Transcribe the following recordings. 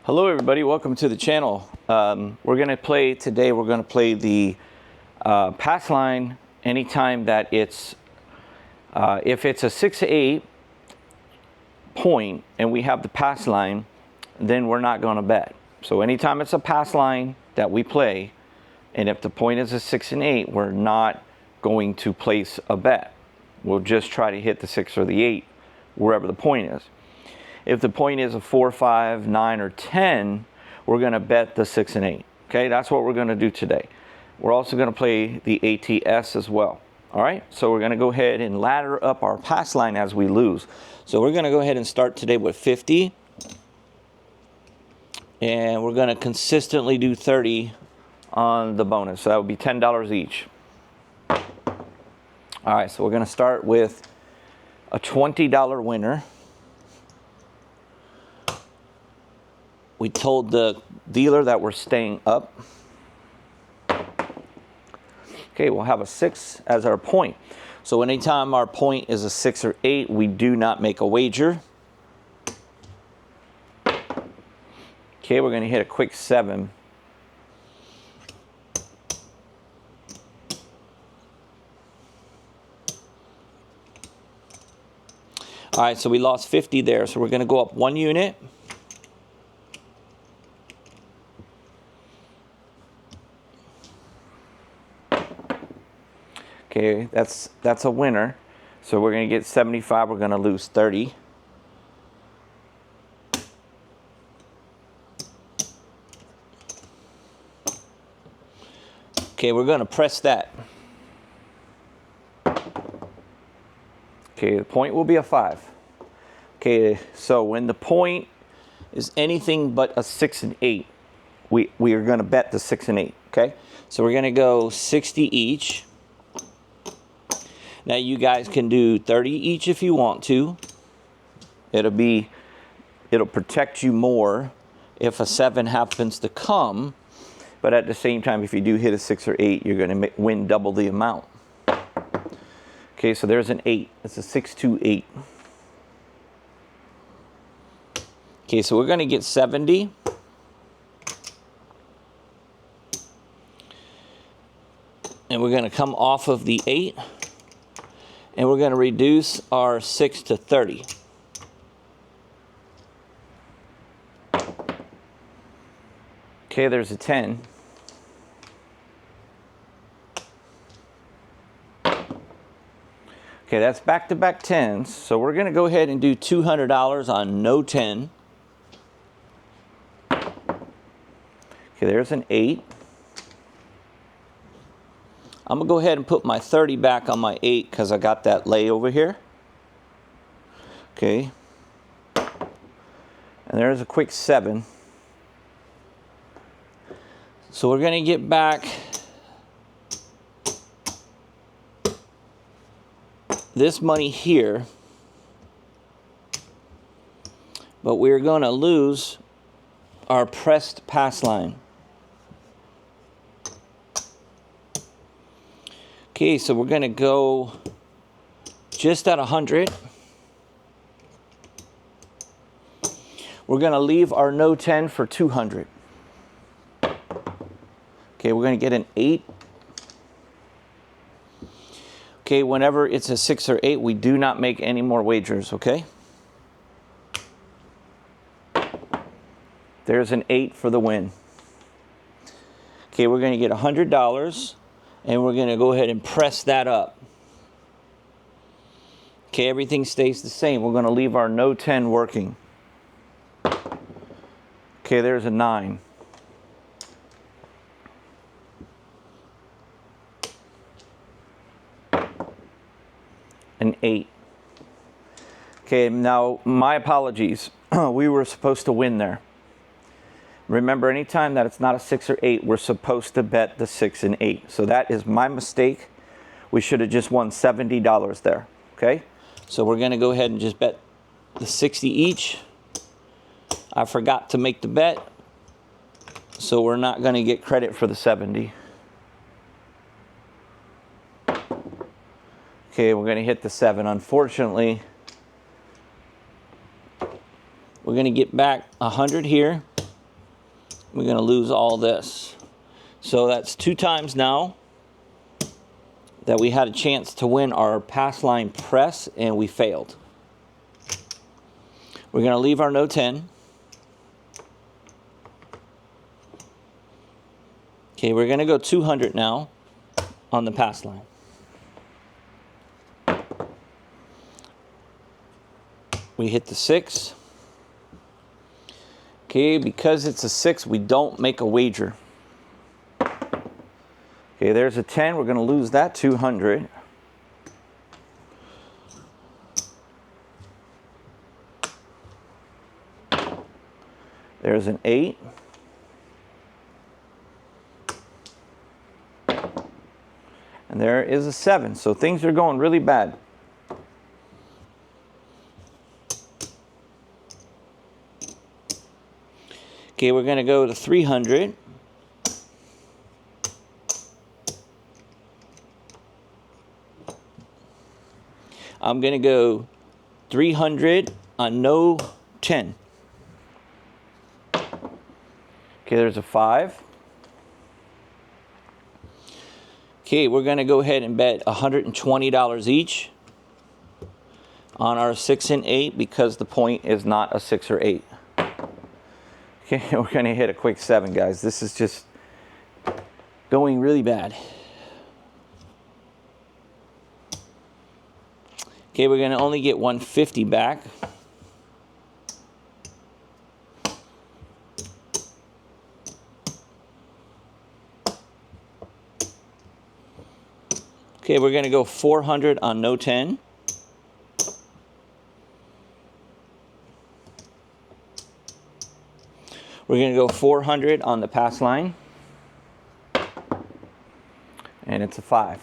Hello everybody, welcome to the channel. We're going to play today, we're going to play the pass line anytime that it's, if it's a 6-8 point and we have the pass line, then we're not going to bet. So anytime it's a pass line that we play, and if the point is a 6 and 8, we're not going to place a bet. We'll just try to hit the 6 or the 8, wherever the point is. If the point is a 4, 5, 9, or 10, we're going to bet the 6 and 8. Okay, that's what we're going to do today. We're also going to play the ATS as well. All right, so we're going to go ahead and ladder up our pass line as we lose. So we're going to go ahead and start today with 50. And we're going to consistently do 30 on the bonus. So that would be $10 each. All right, so we're going to start with a $20 winner. We told the dealer that we're staying up. Okay, we'll have a 6 as our point. So anytime our point is a 6 or 8, we do not make a wager. Okay, we're going to hit a quick 7. All right, so we lost 50 there. So we're going to go up 1 unit. Okay, that's a winner. So we're going to get 75. We're going to lose 30. Okay, we're going to press that. Okay, the point will be a 5. Okay, so when the point is anything but a 6 and 8, we are going to bet the 6 and 8. Okay, so we're going to go 60 each. Now you guys can do 30 each if you want to. It'll protect you more if a 7 happens to come, but at the same time, if you do hit a 6 or 8, you're going to win double the amount. Okay, so there's an 8. It's a 6, 2, 8. Okay, so we're going to get 70. And we're going to come off of the 8. And we're going to reduce our 6 to 30. Okay, there's a 10. Okay, that's back-to-back 10s. So we're going to go ahead and do $200 on no 10. Okay, there's an 8. I'm going to go ahead and put my 30 back on my 8 because I got that lay over here. Okay. And there's a quick 7. So we're going to get back this money here. But we're going to lose our pressed pass line. Okay, so we're going to go just at 100. We're going to leave our no 10 for 200. Okay, we're going to get an 8. Okay, whenever it's a 6 or 8, we do not make any more wagers, okay? There's an 8 for the win. Okay, we're going to get $100. And we're going to go ahead and press that up. Okay, everything stays the same. We're going to leave our no 10 working. Okay, there's a 9. An 8. Okay, now my apologies. We were supposed to win there. Remember, anytime that it's not a 6 or 8, we're supposed to bet the 6 and 8. So that is my mistake. We should have just won $70 there. Okay? So we're going to go ahead and just bet the 60 each. I forgot to make the bet. So we're not going to get credit for the 70. Okay, we're going to hit the 7. Unfortunately, we're going to get back 100 here. we're going to lose all this. So that's 2 times now that we had a chance to win our pass line press and we failed. We're going to leave our no 10. Okay, we're going to go 200 now on the pass line. We hit the 6. Okay, because it's a 6, we don't make a wager. Okay, there's a 10. We're going to lose that 200. There's an 8. And there is a 7. So things are going really bad. Okay, we're going to go to 300. I'm going to go 300 on no 10. Okay, there's a 5. Okay, we're going to go ahead and bet $120 each on our 6 and 8 because the point is not a 6 or 8. Okay, we're going to hit a quick 7, guys. This is just going really bad. Okay, we're going to only get 150 back. Okay, we're going to go 400 on no 10. We're going to go 400 on the pass line. And it's a 5.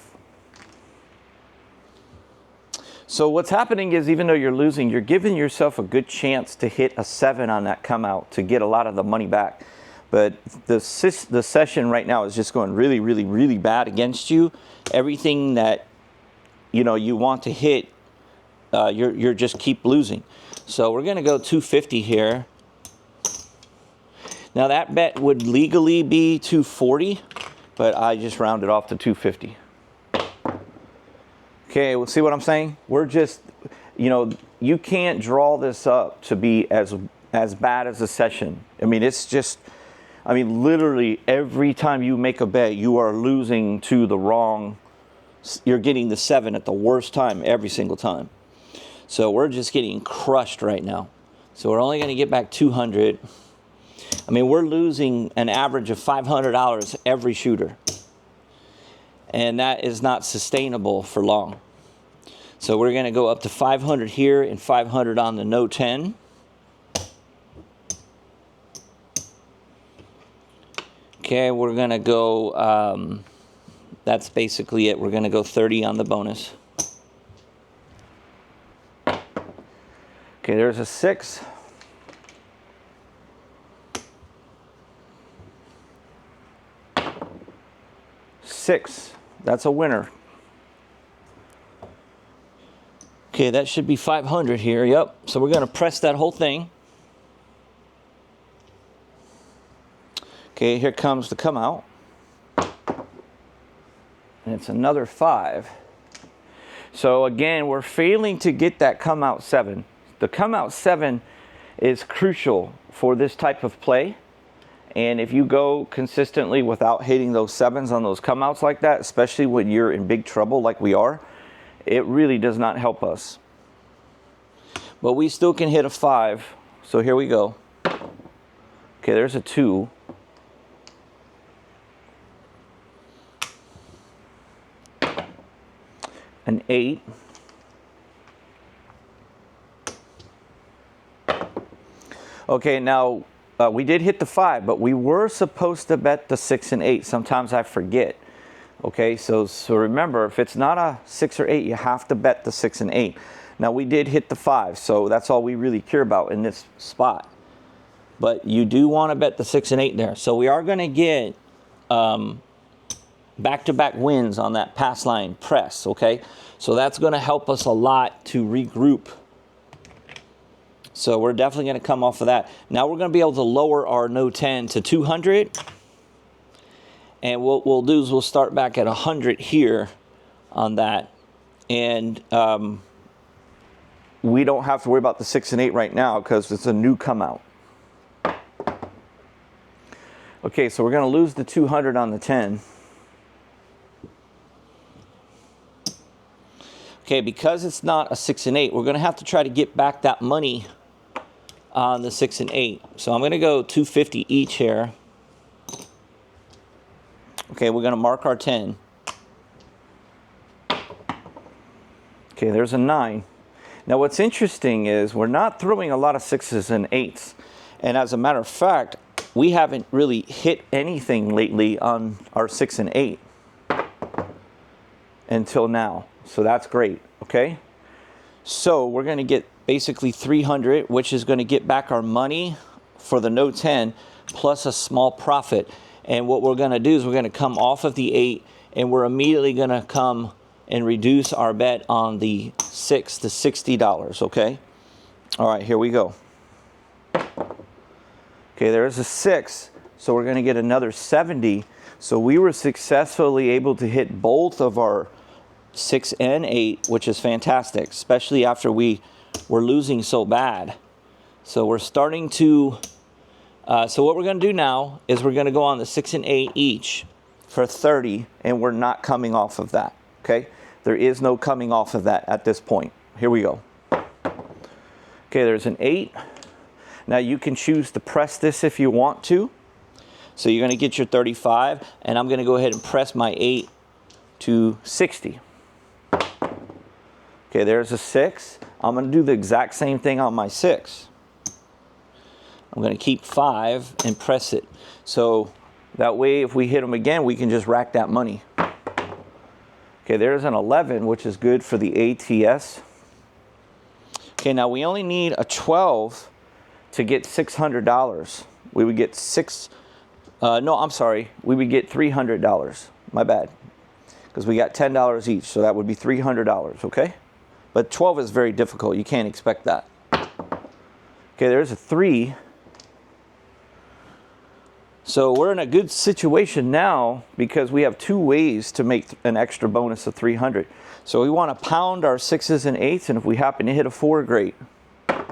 So what's happening is even though you're losing, you're giving yourself a good chance to hit a 7 on that come out to get a lot of the money back. But the session right now is just going really, really, really bad against you. Everything that you want to hit, you're just keep losing. So we're going to go 250 here. Now that bet would legally be 240, but I just rounded off to 250. Okay, well, see what I'm saying? We're just, you can't draw this up to be as bad as a session. I mean, literally every time you make a bet, you are losing to the wrong, you're getting the 7 at the worst time every single time. So we're just getting crushed right now. So we're only going to get back 200. I mean, we're losing an average of $500 every shooter. And that is not sustainable for long. So we're going to go up to 500 here and 500 on the no 10. Okay, we're going to go, that's basically it. We're going to go 30 on the bonus. Okay, there's a 6. That's a winner. Okay, that should be 500 here. Yep. So we're going to press that whole thing. Okay, here comes the come out. And it's another 5. So again, we're failing to get that come out 7. The come out 7 is crucial for this type of play. And if you go consistently without hitting those 7s on those come outs like that, especially when you're in big trouble like we are, it really does not help us. But we still can hit a 5. So here we go. Okay, there's a 2. An 8. Okay, now we did hit the 5, but we were supposed to bet the 6 and 8. Sometimes I forget. Okay, so remember, if it's not a 6 or 8, you have to bet the 6 and 8. Now we did hit the 5, so that's all we really care about in this spot. But you do want to bet the 6 and 8 there. So we are going to get back-to-back wins on that pass line press, okay? So that's going to help us a lot to regroup. So we're definitely going to come off of that. Now we're going to be able to lower our no 10 to 200. And what we'll do is we'll start back at 100 here on that. And we don't have to worry about the 6 and 8 right now because it's a new come out. Okay, so we're going to lose the 200 on the 10. Okay, because it's not a 6 and 8, we're going to have to try to get back that money on the 6 and 8. So I'm going to go 250 each here. Okay, we're going to mark our 10. Okay, there's a 9. Now what's interesting is we're not throwing a lot of 6s and 8s. And as a matter of fact, we haven't really hit anything lately on our 6 and 8 until now. So that's great, okay? So we're going to get basically 300, which is going to get back our money for the no 10 plus a small profit. And what we're going to do is we're going to come off of the 8 and we're immediately going to come and reduce our bet on the 6 to $60, okay? All right, here we go. Okay, there's a 6, so we're going to get another 70. So we were successfully able to hit both of our 6 and 8, which is fantastic, especially after we were losing so bad. So we're starting to, so what we're going to do now is we're going to go on the 6 and 8 each for 30, and we're not coming off of that, okay? There is no coming off of that at this point. Here we go. Okay, there's an 8. Now you can choose to press this if you want to. So you're going to get your 35, and I'm going to go ahead and press my 8 to 60. Okay, there's a 6. I'm going to do the exact same thing on my 6. I'm going to keep 5 and press it. So that way if we hit them again, we can just rack that money. Okay, there's an 11, which is good for the ATS. Okay, now we only need a 12 to get $600. We would get we would get $300. My bad. Because we got $10 each, so that would be $300, okay? But 12 is very difficult. You can't expect that. Okay, there's a 3. So we're in a good situation now because we have 2 ways to make an extra bonus of 300. So we want to pound our 6s and 8s, and if we happen to hit a 4, great. Okay,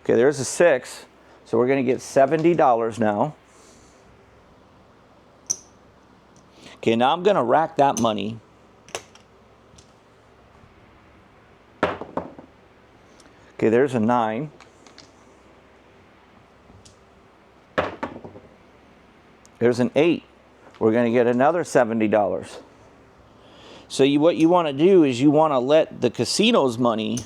there's a 6. So we're going to get $70 now. Okay, now I'm going to rack that money. Okay, there's a 9. There's an 8. We're going to get another $70. So what you want to do is you want to let the casino's money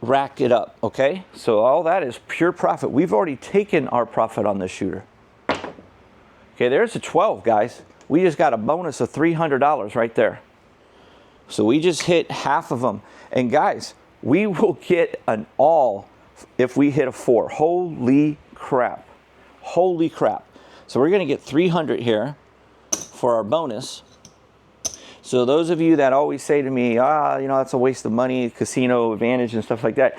rack it up, okay? So all that is pure profit. We've already taken our profit on this shooter. Okay, there's a 12, guys. We just got a bonus of $300 right there. So we just hit half of them. And guys, we will get an all if we hit a 4. Holy crap. Holy crap. So we're going to get 300 here for our bonus. So those of you that always say to me, that's a waste of money, casino advantage and stuff like that.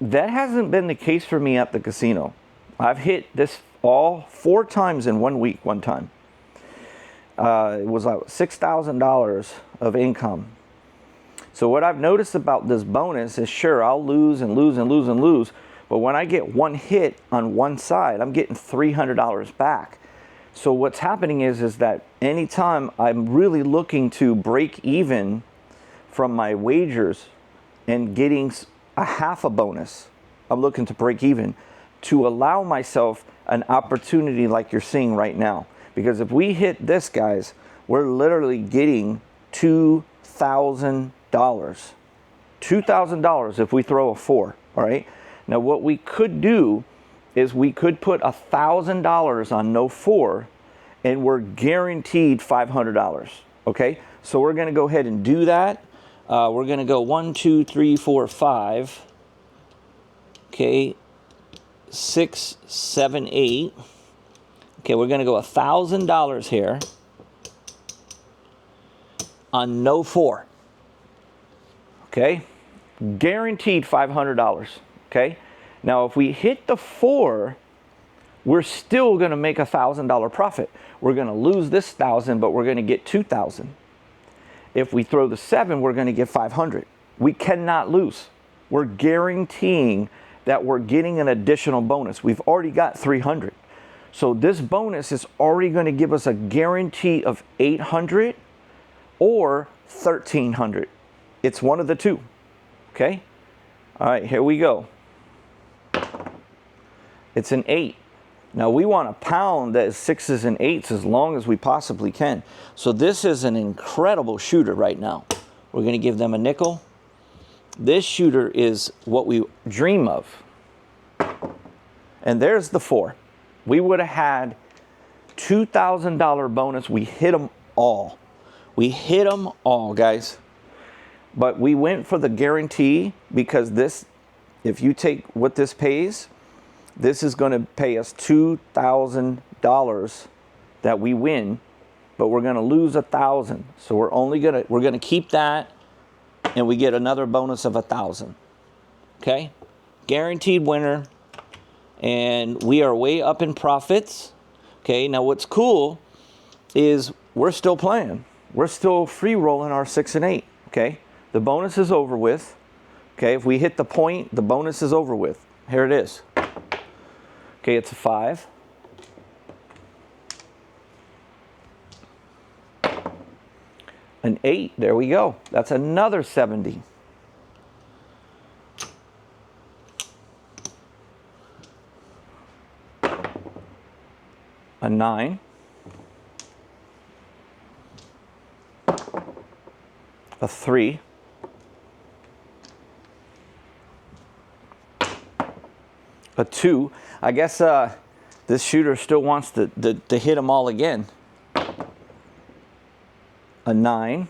That hasn't been the case for me at the casino. I've hit this all 4 times in 1 week, one time. It was like $6,000 of income. So what I've noticed about this bonus is, sure, I'll lose and lose and lose and lose. But when I get one hit on one side, I'm getting $300 back. So what's happening is that anytime I'm really looking to break even from my wagers and getting a half a bonus, I'm looking to break even to allow myself an opportunity like you're seeing right now. Because if we hit this, guys, we're literally getting $2,000. $2,000 if we throw a 4, all right? Now what we could do is we could put $1,000 on no 4 and we're guaranteed $500, okay? So we're gonna go ahead and do that. We're gonna go 1, 2, 3, 4, 5. Okay, 6, 7, 8. Okay, we're gonna go $1,000 here on no 4. Okay, guaranteed $500, okay? Now, if we hit the 4, we're still gonna make a $1,000 profit. We're gonna lose this 1,000, but we're gonna get 2,000. If we throw the 7, we're gonna get 500. We cannot lose. We're guaranteeing that we're getting an additional bonus. We've already got 300. So this bonus is already gonna give us a guarantee of 800 or 1,300. It's one of the two, okay? All right, here we go. It's an 8. Now we want to pound that 6s and 8s as long as we possibly can. So this is an incredible shooter right now. We're going to give them a nickel. This shooter is what we dream of. And there's the 4. We would have had $2,000 bonus. We hit them all. We hit them all, guys. But we went for the guarantee because this, if you take what this pays, this is going to pay us $2,000 that we win, but we're going to lose 1,000. So we're going to keep that, and we get another bonus of 1,000. Okay, guaranteed winner, and we are way up in profits. Okay, now what's cool is we're still playing. We're still free rolling our 6 and 8. Okay, the bonus is over with. Okay, if we hit the point, the bonus is over with. Here it is. Okay, it's a 5. An 8, there we go. That's another 70. A 9. A 3. A 2. I guess this shooter still wants to hit them all again. A 9.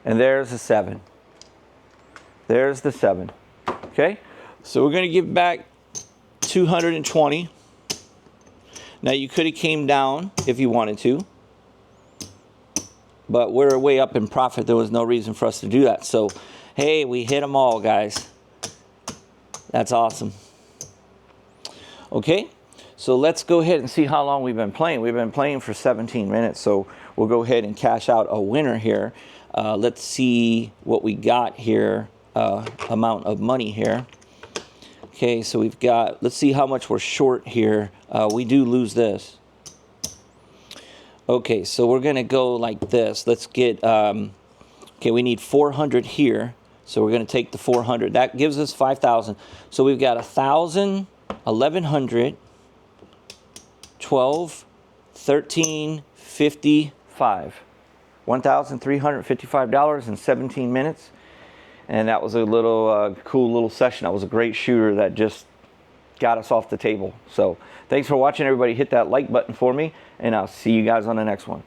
And there's a 7. There's the 7. Okay? So we're going to give back 220. Now you could have came down if you wanted to. But we're way up in profit. There was no reason for us to do that. So, hey, we hit them all, guys. That's awesome. Okay, so let's go ahead and see how long we've been playing. We've been playing for 17 minutes, so we'll go ahead and cash out a winner here. Let's see what we got here, amount of money here. Okay, so we've got, let's see how much we're short here. We do lose this. Okay, so we're going to go like this. Let's get, okay, we need 400 here. So we're going to take the 400. That gives us 5,000. So we've got 1,000, 1,100, 12, 13, 55. $1,355 in 17 minutes. And that was a little cool little session. That was a great shooter that just got us off the table. So thanks for watching, everybody. Hit that like button for me, and I'll see you guys on the next one.